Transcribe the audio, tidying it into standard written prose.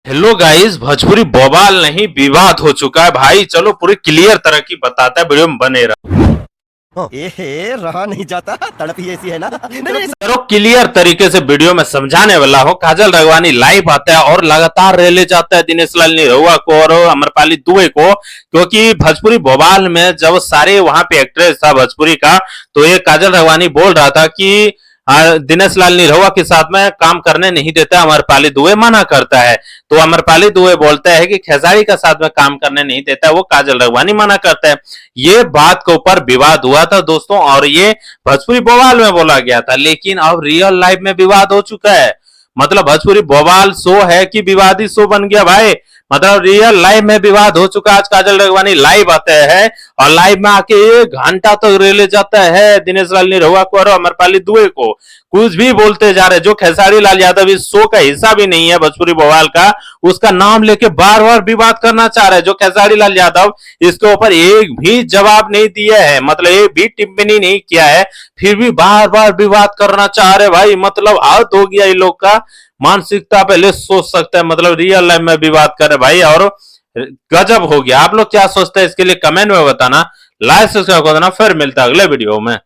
Hello guys, Bhojpuri बवाल नहीं विवाद हो चुका है भाई। चलो पूरी क्लियर तरह की बताता है, वीडियो में बने रहा। ए रहा नहीं जाता, तड़प ही ऐसी है ना। नहीं, चलो क्लियर तरीके से वीडियो में समझाने वाला हो। काजल राघवानी लाइव आता है और लगातार रेले जाता है दिनेश लाल निरहुआ को और अमरपाली दुबे को, क्योंकि भोजपुरी बवाल में जब सारे वहां पे एक्ट्रेस था भोजपुरी का, तो ये काजल राघवानी बोल रहा था कि दिनेश लाल निरहुआ के साथ में काम करने नहीं देता, अमरपाली दुबे मना करता है। तो अमरपाली दुबे बोलता है कि खेसारी का साथ में काम करने नहीं देता, वो काजल राघवानी मना करता है। ये बात के ऊपर विवाद हुआ था दोस्तों, और ये भोजपुरी बवाल में बोला गया था, लेकिन अब रियल लाइफ में विवाद हो चुका है। मतलब भोजपुरी बवाल शो है कि विवादी शो बन गया भाई। मतलब रियल लाइफ में विवाद हो चुका। आज काजल राघवानी लाइव आते हैं और लाइव में आके 1 घंटा तक रेले जाता है दिनेश लाल निरहुआ को और अमरपाली दुबे को। कुछ भी बोलते जा रहे। जो खेसारी लाल यादव इस शो का हिस्सा भी नहीं है भोजपुरी बवाल का, उसका नाम लेके बार बार विवाद करना चाह रहे हैं। जो खेसारी लाल यादव इसके ऊपर एक भी जवाब नहीं दिया है, मतलब एक भी टिप्पणी नहीं किया है, फिर भी बार बार विवाद करना चाह रहे भाई। मतलब हद हो गया इन लोग का। मानसिकता पहले सोच सकते हैं, मतलब रियल लाइफ में विवाद करे भाई, और गजब हो गया। आप लोग क्या सोचते हैं इसके लिए कमेंट में बताना, लाइक सब्सक्राइब कर देना। फिर मिलता है अगले वीडियो में।